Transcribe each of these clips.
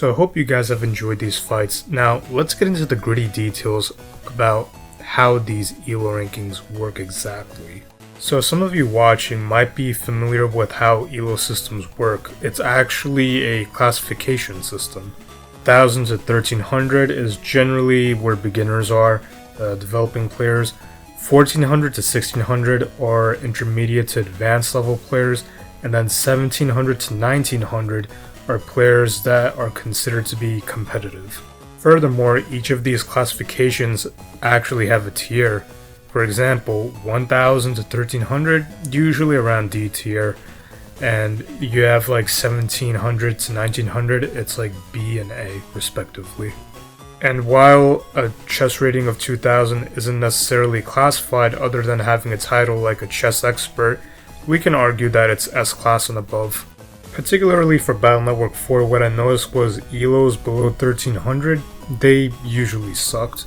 So I hope you guys have enjoyed these fights. Now let's get into the gritty details about how these ELO rankings work exactly. So some of you watching might be familiar with how ELO systems work. It's actually a classification system. 1000 to 1300 is generally where beginners are, developing players. 1400 to 1600 are intermediate to advanced level players, and then 1700 to 1900 are players that are considered to be competitive. Furthermore, each of these classifications actually have a tier. For example, 1000 to 1300, usually around D tier, and you have like 1700 to 1900, it's like B and A respectively. And while a chess rating of 2000 isn't necessarily classified other than having a title like a chess expert, we can argue that it's S-class and above. Particularly for Battle Network 4, what I noticed was ELOs below 1300, they usually sucked.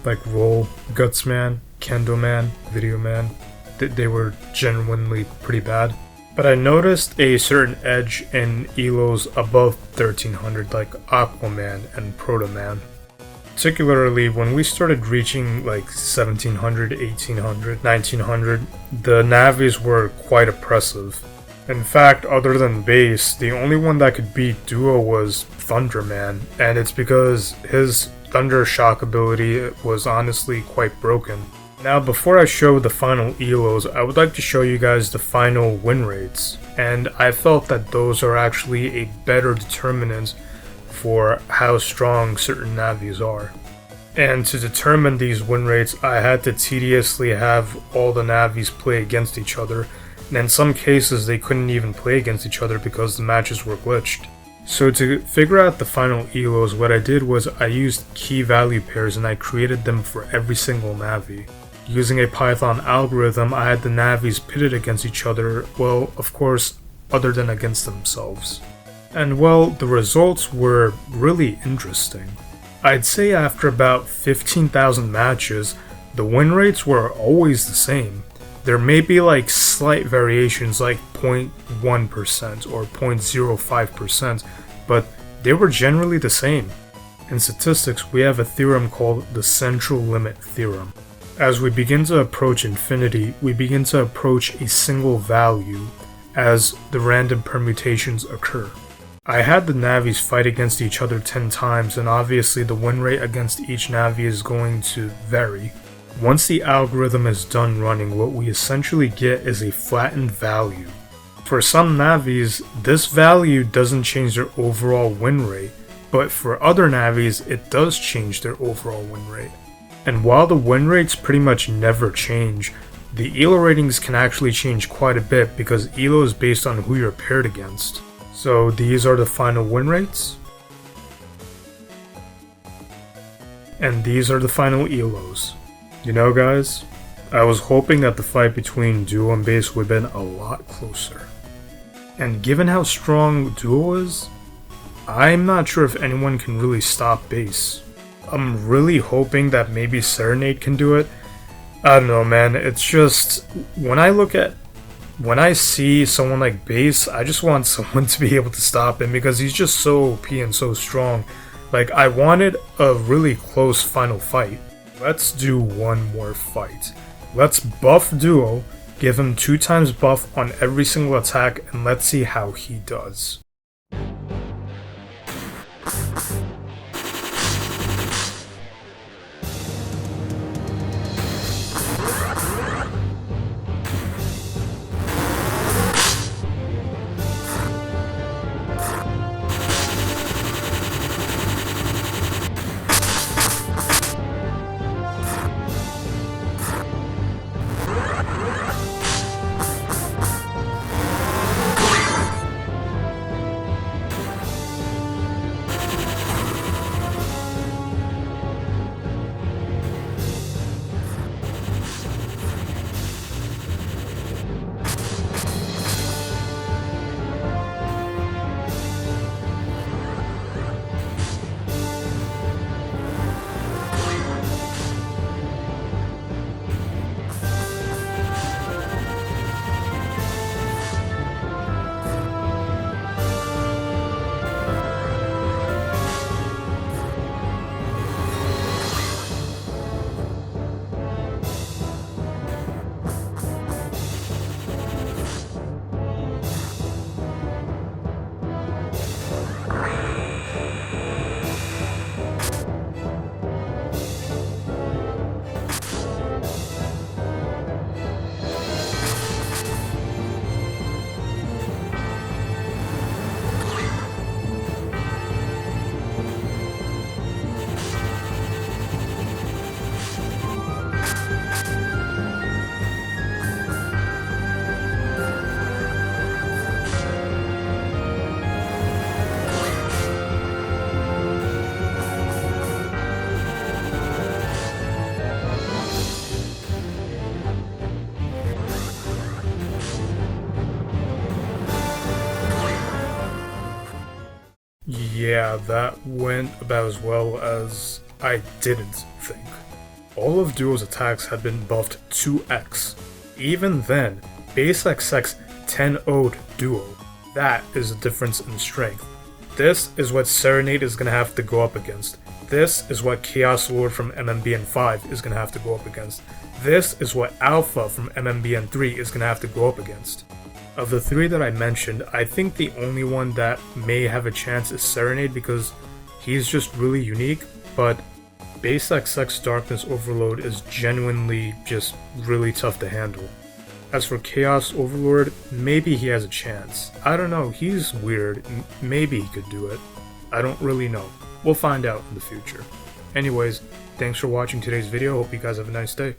Like Roll, Gutsman, Kendoman, Videoman, they were genuinely pretty bad. But I noticed a certain edge in elos above 1300 like Aquaman and Protoman. Particularly when we started reaching like 1700, 1800, 1900, the navis were quite oppressive. In fact, other than Bass, the only one that could beat Duo was Thunderman, and it's because his Thunder Shock ability was honestly quite broken. Now, before I show the final elos, I would like to show you guys the final win rates, and I felt that those are actually a better determinant for how strong certain navis are. And to determine these win rates, I had to tediously have all the navis play against each other, and in some cases they couldn't even play against each other because the matches were glitched. So to figure out the final elos, what I did was I used key value pairs and I created them for every single navi. Using a Python algorithm, I had the navis pitted against each other, well, of course, other than against themselves. And well, the results were really interesting. I'd say after about 15,000 matches, the win rates were always the same. There may be like slight variations like 0.1% or 0.05%, but they were generally the same. In statistics, we have a theorem called the central limit theorem. As we begin to approach infinity, we begin to approach a single value as the random permutations occur. I had the navis fight against each other 10 times, and obviously the win rate against each navi is going to vary. Once the algorithm is done running, what we essentially get is a flattened value. For some navis, this value doesn't change their overall win rate, but for other navis, it does change their overall win rate. And while the win rates pretty much never change, the elo ratings can actually change quite a bit because elo is based on who you're paired against. So these are the final win rates. And these are the final elos. You know guys, I was hoping that the fight between Duo and Bass would have been a lot closer. And given how strong Duo is, I'm not sure if anyone can really stop Bass. I'm really hoping that maybe Serenade can do it. I don't know, man, it's just, when I see someone like Bass, I just want someone to be able to stop him because he's just so OP and so strong. Like, I wanted a really close final fight. Let's do one more fight. Let's buff Duo, give him 2 times buff on every single attack, and let's see how he does. Yeah, that went about as well as I didn't think. All of Duo's attacks had been buffed 2x. Even then, BassXX 10 ode duo. That is the difference in strength. This is what Serenade is going to have to go up against. This is what Chaos Lord from MMBN5 is going to have to go up against. This is what Alpha from MMBN3 is going to have to go up against. Of the three that I mentioned, I think the only one that may have a chance is Serenade because he's just really unique, but BassXX Darkness Overload is genuinely just really tough to handle. As for Chaos Overlord, maybe he has a chance. I don't know, he's weird, maybe he could do it. I don't really know. We'll find out in the future. Anyways, thanks for watching today's video, hope you guys have a nice day.